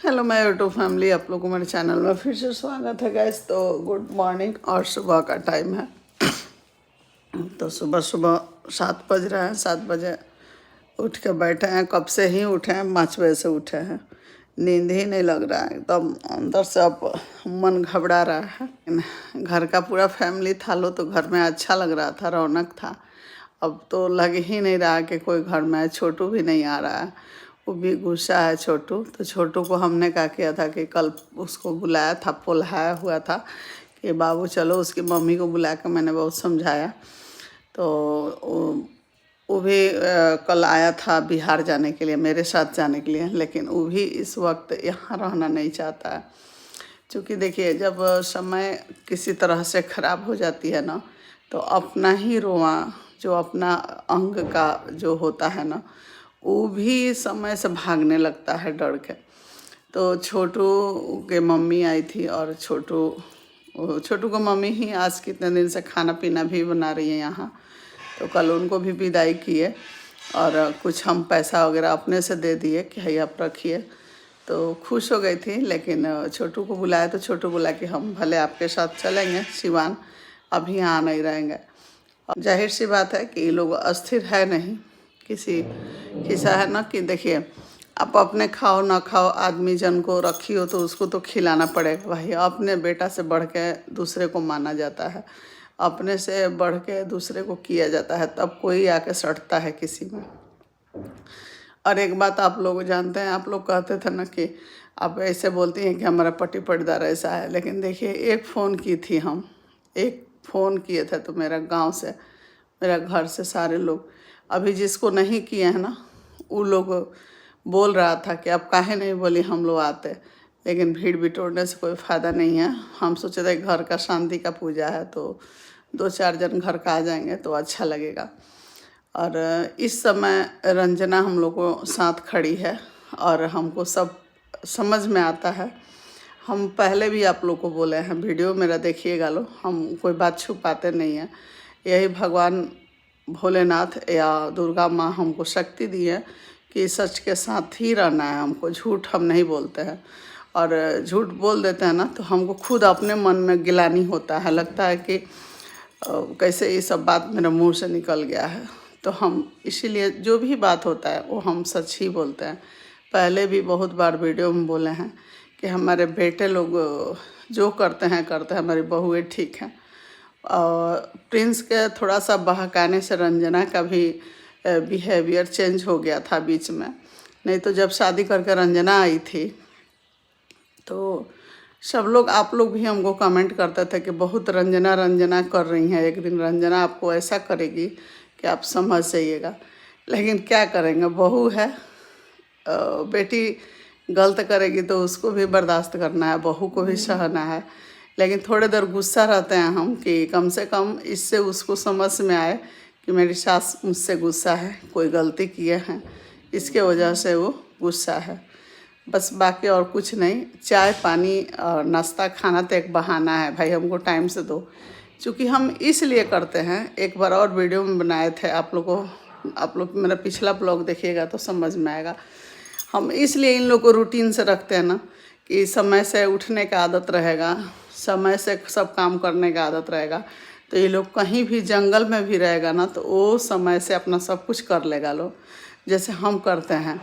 Hello my YouTube family, आप लोगों को मेरे चैनल में फिर से स्वागत है गाइस। तो गुड मॉर्निंग और सुबह का टाइम है। तो सुबह सुबह 7 बज रहे हैं। 7 बजे उठ के बैठे हैं। कब से ही उठे हैं, 5 बजे से उठे हैं। नींद ही नहीं लग रहा है, एकदम अंदर से अब मन घबरा रहा है। घर का पूरा फैमिली था लो तो घर में अच्छा लग रहा था, रौनक था। अब तो लग ही नहीं रहा कि कोई घर में है। छोटू भी नहीं आ रहा है, वो भी गुस्सा है छोटू। तो छोटू को हमने क्या किया था कि कल उसको बुलाया था, पुल्हाया हुआ था कि बाबू चलो। उसकी मम्मी को बुला के मैंने बहुत समझाया। तो वो भी कल आया था बिहार जाने के लिए, मेरे साथ जाने के लिए। लेकिन वो भी इस वक्त यहाँ रहना नहीं चाहता है। क्योंकि देखिए, जब समय किसी तरह से ख़राब हो जाती है ना, तो अपना ही रोआ, जो अपना अंग का जो होता है ना, वो भी समय से भागने लगता है डर के। तो छोटू के मम्मी आई थी और छोटू को मम्मी ही आज कितने दिन से खाना पीना भी बना रही है यहाँ। तो कल उनको भी विदाई किए और कुछ हम पैसा वगैरह अपने से दे दिए कि भाई आप रखिए। तो खुश हो गई थी। लेकिन छोटू को बुलाया तो छोटू बोला कि हम भले आपके साथ चलेंगे सिवान, अभी यहाँ नहीं रहेंगे। और जाहिर सी बात है कि ये लोग अस्थिर है नहीं। किसी किस्सा है ना कि देखिए, आप अपने खाओ ना खाओ, आदमी जन को रखी हो तो उसको तो खिलाना पड़ेगा भाई। अपने बेटा से बढ़ के दूसरे को माना जाता है, अपने से बढ़ के दूसरे को किया जाता है, तब कोई आके सटता है किसी में। और एक बात आप लोग जानते हैं, आप लोग कहते थे ना कि आप ऐसे बोलती हैं कि हमारा पट्टी पट्टीदार ऐसा है। लेकिन देखिए, एक फ़ोन की थी, हम एक फ़ोन किए थे तो मेरा गांव से, मेरा घर से सारे लोग, अभी जिसको नहीं किए हैं ना, वो लोग बोल रहा था कि आप काहे नहीं बोली, हम लोग आते। लेकिन भीड़ बिटोरने से कोई फ़ायदा नहीं है। हम सोचे थे घर का शांति का पूजा है तो 2-4 जन घर का आ जाएंगे तो अच्छा लगेगा। और इस समय रंजना हम लोग को साथ खड़ी है और हमको सब समझ में आता है। हम पहले भी आप लोग को बोले हैं, वीडियो मेरा देखिएगा लो, हम कोई बात छुपाते नहीं हैं। यही भगवान भोलेनाथ या दुर्गा माँ हमको शक्ति दी है कि सच के साथ ही रहना है हमको। झूठ हम नहीं बोलते हैं। और झूठ बोल देते हैं ना तो हमको खुद अपने मन में गिलानी होता है, लगता है कि कैसे ये सब बात मेरे मुंह से निकल गया है। तो हम इसीलिए जो भी बात होता है वो हम सच ही बोलते हैं। पहले भी बहुत बार वीडियो में बोले हैं कि हमारे बेटे लोग जो करते हैं, हमारी बहुएं ठीक हैं। और प्रिंस के थोड़ा सा बहकाने से रंजना का भी बिहेवियर चेंज हो गया था बीच में। नहीं तो जब शादी करके रंजना आई थी तो सब लोग, आप लोग भी हमको कमेंट करते थे कि बहुत रंजना रंजना कर रही हैं, एक दिन रंजना आपको ऐसा करेगी कि आप समझ जाइएगा। लेकिन क्या करेंगे, बहू है, बेटी गलत करेगी तो उसको भी बर्दाश्त करना है, बहू को भी सहना है। लेकिन थोड़े देर गुस्सा रहते हैं हम कि कम से कम इससे उसको समझ में आए कि मेरी सास मुझसे गुस्सा है, कोई गलती किए हैं, इसके वजह से वो गुस्सा है। बस बाकी और कुछ नहीं। चाय पानी और नाश्ता खाना तो एक बहाना है भाई, हमको टाइम से दो। क्योंकि हम इसलिए करते हैं, एक बार और वीडियो में बनाए थे, आप लोग मेरा पिछला ब्लॉग देखिएगा तो समझ में आएगा। हम इसलिए इन लोग को रूटीन से रखते हैं ना कि समय से उठने का आदत रहेगा, समय से सब काम करने का आदत रहेगा। तो ये लोग कहीं भी जंगल में भी रहेगा ना तो वो समय से अपना सब कुछ कर लेगा लोग, जैसे हम करते हैं।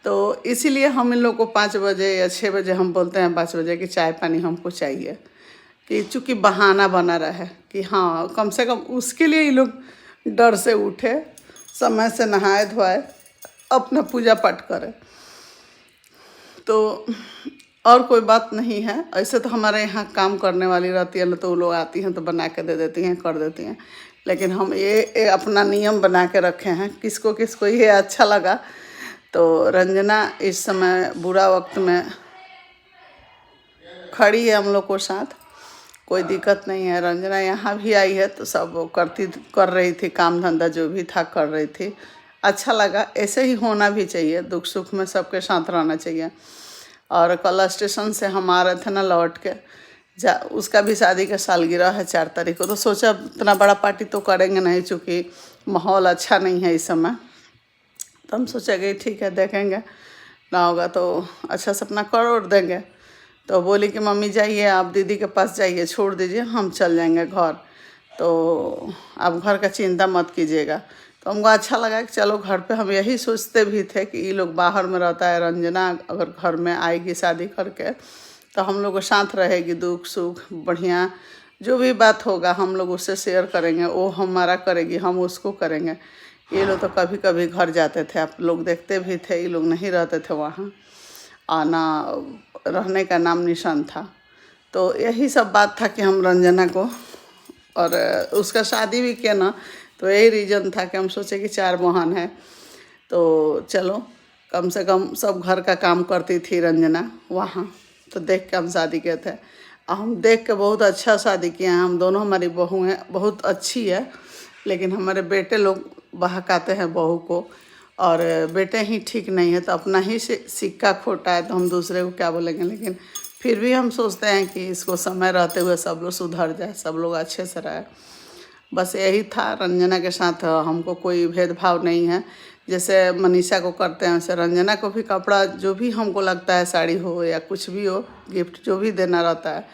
तो इसीलिए हम इन लोग को 5 बजे या 6 बजे हम बोलते हैं, 5 बजे की चाय पानी हमको चाहिए, कि चूँकि बहाना बना रहे कि हाँ, कम से कम उसके लिए ये लोग डर से उठे, समय से नहाए धोए, अपना पूजा पाठ करें। तो और कोई बात नहीं है। ऐसे तो हमारे यहाँ काम करने वाली रहती है तो वो लोग आती हैं तो बना के दे देती हैं, कर देती हैं। लेकिन हम ये अपना नियम बना के रखे हैं, किसको किसको ये अच्छा लगा। तो रंजना इस समय बुरा वक्त में खड़ी है हम लोग को साथ, कोई दिक्कत नहीं है। रंजना यहाँ भी आई है तो सब कर रही थी, काम धंधा जो भी था कर रही थी। अच्छा लगा, ऐसे ही होना भी चाहिए, दुख सुख में सबके साथ रहना चाहिए। और कल स्टेशन से हम आ रहे थे ना लौट के, उसका भी शादी का सालगिरह है 4 तारीख को। तो सोचा इतना बड़ा पार्टी तो करेंगे नहीं, चूँकि माहौल अच्छा नहीं है इस समय। तो हम सोचा कि ठीक है देखेंगे, ना होगा तो अच्छा से अपना कर और देंगे। तो बोली कि मम्मी जाइए, आप दीदी के पास जाइए, छोड़ दीजिए, हम चल जाएंगे घर, तो आप घर का चिंता मत कीजिएगा। तो हमको अच्छा लगा कि चलो घर पे, हम यही सोचते भी थे कि ये लोग बाहर में रहता है, रंजना अगर घर में आएगी शादी करके तो हम लोग को साथ रहेगी, दुख सुख बढ़िया जो भी बात होगा हम लोग उससे शेयर करेंगे, वो हमारा करेगी, हम उसको करेंगे। ये लोग तो कभी कभी घर जाते थे, आप लोग देखते भी थे, ये लोग नहीं रहते थे वहाँ, आना रहने का नाम निशान था। तो यही सब बात था कि हम रंजना को, और उसका शादी भी किया ना, तो यही रीज़न था कि हम सोचे कि 4 बहन है तो चलो कम से कम सब घर का काम करती थी रंजना वहाँ, तो देख के हम शादी किए थे। और हम देख के बहुत अच्छा शादी किए हैं हम दोनों। हमारी बहू हैं बहुत अच्छी है, लेकिन हमारे बेटे लोग बहकाते हैं बहू को, और बेटे ही ठीक नहीं है, तो अपना ही सिक्का खोटा है तो हम दूसरे को क्या बोलेंगे। लेकिन फिर भी हम सोचते हैं कि इसको समय रहते हुए सब लोग सुधर जाए, सब लोग अच्छे से रहे। बस यही था। रंजना के साथ हमको कोई भेदभाव नहीं है, जैसे मनीषा को करते हैं वैसे रंजना को भी कपड़ा जो भी हमको लगता है, साड़ी हो या कुछ भी हो, गिफ्ट जो भी देना रहता है,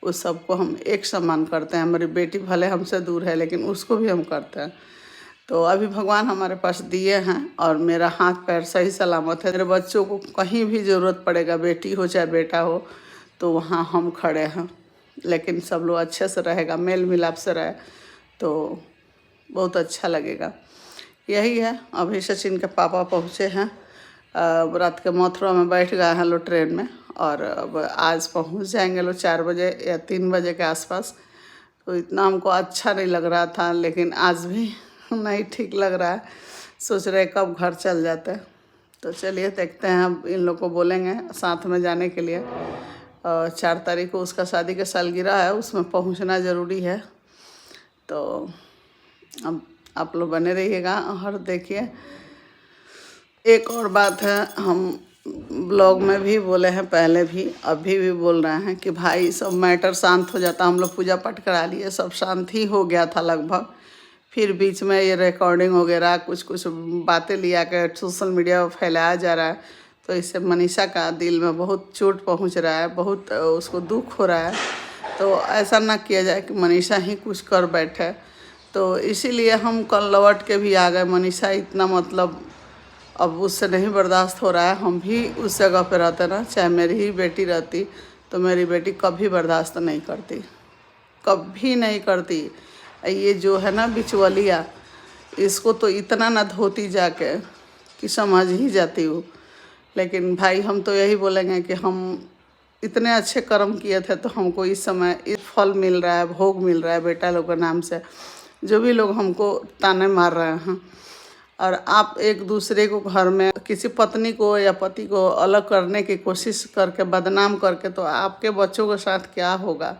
उस सबको हम एक समान करते हैं। हमारी बेटी भले हमसे दूर है लेकिन उसको भी हम करते हैं। तो अभी भगवान हमारे पास दिए हैं और मेरा हाथ पैर सही सलामत है। मेरे बच्चों को कहीं भी ज़रूरत पड़ेगा, बेटी हो चाहे बेटा हो, तो वहाँ हम खड़े हैं। लेकिन सब लोग अच्छे से रहेगा, मेल मिलाप से रहे तो बहुत अच्छा लगेगा। यही है। अभी सचिन के पापा पहुँचे हैं, रात के मथुरा में बैठ गए हैं लोग ट्रेन में, और अब आज पहुँच जाएंगे लोग 4 बजे या 3 बजे के आसपास। तो इतना हमको अच्छा नहीं लग रहा था, लेकिन आज भी नहीं ठीक लग रहा है, सोच रहे कब घर चल जाते हैं। तो चलिए देखते हैं, अब इन लोग को बोलेंगे साथ में जाने के लिए। 4 तारीख को उसका शादी का सालगिरह है, उसमें पहुंचना ज़रूरी है। तो अब आप लोग बने रहिएगा और देखिए। एक और बात है, हम ब्लॉग में भी बोले हैं पहले भी, अभी भी बोल रहे हैं कि भाई सब मैटर शांत हो जाता। हम लोग पूजा पाठ करा लिए, सब शांत ही हो गया था लगभग। फिर बीच में ये रिकॉर्डिंग वगैरह कुछ बातें लिया कर सोशल मीडिया पर फैलाया जा रहा है, तो इससे मनीषा का दिल में बहुत चोट पहुंच रहा है, बहुत उसको दुख हो रहा है। तो ऐसा ना किया जाए कि मनीषा ही कुछ कर बैठे। तो इसीलिए हम कल लौट के भी आ गए। मनीषा इतना मतलब अब उससे नहीं बर्दाश्त हो रहा है। हम भी उस जगह पे रहते ना, चाहे मेरी ही बेटी रहती तो मेरी बेटी कभी बर्दाश्त नहीं करती, कभी नहीं करती। ये जो है ना बिचवलिया, इसको तो इतना ना धोती जाके कि समझ ही जाती हूँ। लेकिन भाई हम तो यही बोलेंगे कि हम इतने अच्छे कर्म किए थे तो हमको इस समय इस फल मिल रहा है, भोग मिल रहा है बेटा लोग के नाम से। जो भी लोग हमको ताने मार रहे हैं, और आप एक दूसरे को घर में किसी पत्नी को या पति को अलग करने की कोशिश करके बदनाम करके, तो आपके बच्चों के साथ क्या होगा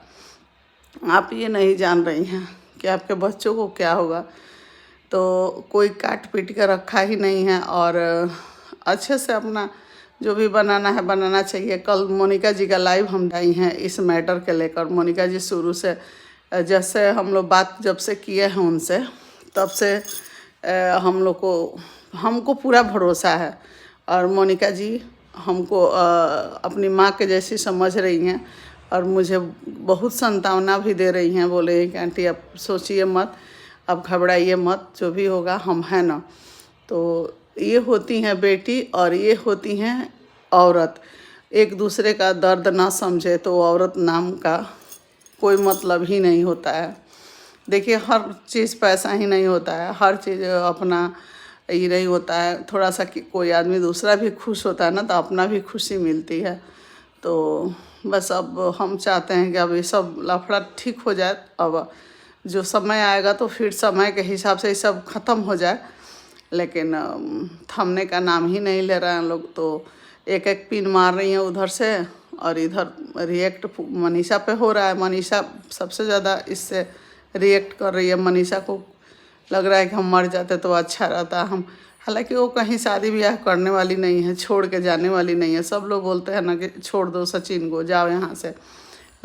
आप ये नहीं जान रही हैं कि आपके बच्चों को क्या होगा। तो कोई काट पीट के रखा ही नहीं है, और अच्छे से अपना जो भी बनाना है बनाना चाहिए। कल मोनिका जी का लाइव हम डाई हैं इस मैटर के लेकर। मोनिका जी शुरू से जैसे हम लोग बात जब से किए हैं उनसे, तब से हम लोग को हमको पूरा भरोसा है, और मोनिका जी हमको अपनी माँ के जैसी समझ रही हैं, और मुझे बहुत सांत्वना भी दे रही हैं। बोले हैं कि आंटी आप सोचिए मत, अब घबराइए मत, जो भी होगा हम हैं ना। तो ये होती हैं बेटी और ये होती हैं औरत। एक दूसरे का दर्द ना समझे तो औरत नाम का कोई मतलब ही नहीं होता है। देखिए हर चीज़ पैसा ही नहीं होता है, हर चीज़ अपना ये नहीं होता है। थोड़ा सा कि कोई आदमी दूसरा भी खुश होता है ना, तो अपना भी खुशी मिलती है। तो बस अब हम चाहते हैं कि अब ये सब लफड़ा ठीक हो जाए। अब जो समय आएगा तो फिर समय के हिसाब से ये सब ख़त्म हो जाए, लेकिन थमने का नाम ही नहीं ले रहे हैं लोग। तो एक एक पिन मार रही हैं उधर से, और इधर रिएक्ट मनीषा पे हो रहा है। मनीषा सबसे ज़्यादा इससे रिएक्ट कर रही है। मनीषा को लग रहा है कि हम मर जाते तो अच्छा रहता। हम हालांकि वो कहीं शादी ब्याह करने वाली नहीं है, छोड़ के जाने वाली नहीं है। सब लोग बोलते हैं ना कि छोड़ दो सचिन को, जाओ यहाँ से,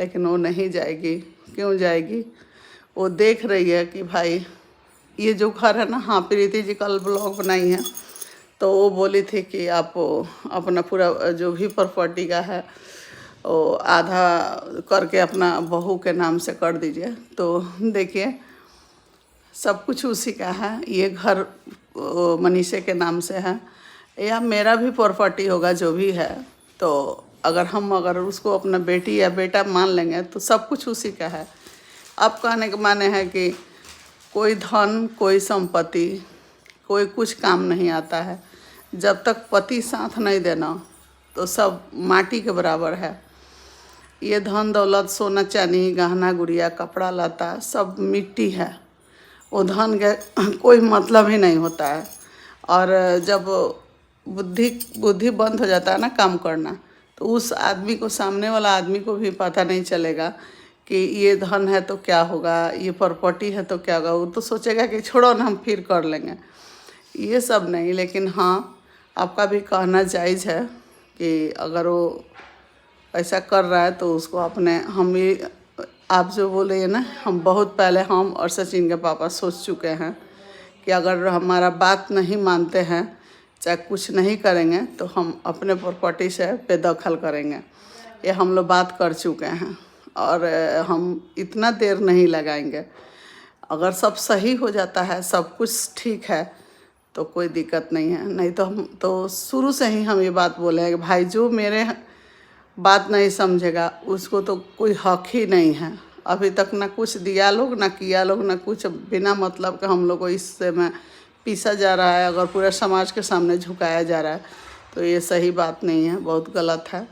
लेकिन वो नहीं जाएगी। क्यों जाएगी? वो देख रही है कि भाई ये जो घर है ना, हाँ प्रीति जी कल ब्लॉग बनाई है, तो वो बोली थी कि आप अपना पूरा जो भी प्रॉपर्टी का है वो आधा करके अपना बहू के नाम से कर दीजिए। तो देखिए सब कुछ उसी का है। ये घर मनीषे के नाम से है या मेरा भी प्रॉपर्टी होगा जो भी है, तो अगर उसको अपना बेटी या बेटा मान लेंगे तो सब कुछ उसी का है। अब कहने के माने है कि कोई धन, कोई संपत्ति, कोई कुछ काम नहीं आता है। जब तक पति साथ नहीं देना तो सब माटी के बराबर है। ये धन दौलत, सोना चांदी, गहना गुड़िया, कपड़ा लता सब मिट्टी है। वो धन का कोई मतलब ही नहीं होता है। और जब बुद्धि बंद हो जाता है ना काम करना, तो उस आदमी को, सामने वाला आदमी को भी पता नहीं चलेगा कि ये धन है तो क्या होगा, ये प्रॉपर्टी है तो क्या होगा। वो तो सोचेगा कि छोड़ो ना, हम फिर कर लेंगे। ये सब नहीं, लेकिन हाँ आपका भी कहना जायज़ है कि अगर वो ऐसा कर रहा है तो उसको अपने, हम भी, आप जो बोले ना, हम बहुत पहले हम और सचिन के पापा सोच चुके हैं कि अगर हमारा बात नहीं मानते हैं, चाहे कुछ नहीं करेंगे, तो हम अपने प्रॉपर्टी से बेदखल करेंगे। ये हम लोग बात कर चुके हैं और हम इतना देर नहीं लगाएंगे। अगर सब सही हो जाता है, सब कुछ ठीक है, तो कोई दिक्कत नहीं है। नहीं तो हम तो शुरू से ही हम ये बात बोले हैं कि भाई जो मेरे बात नहीं समझेगा उसको तो कोई हक ही नहीं है। अभी तक ना कुछ दिया लोग, ना किया लोग, ना कुछ, बिना मतलब के हम लोग को इससे में पीसा जा रहा है। अगर पूरे समाज के सामने झुकाया जा रहा है तो ये सही बात नहीं है, बहुत गलत है।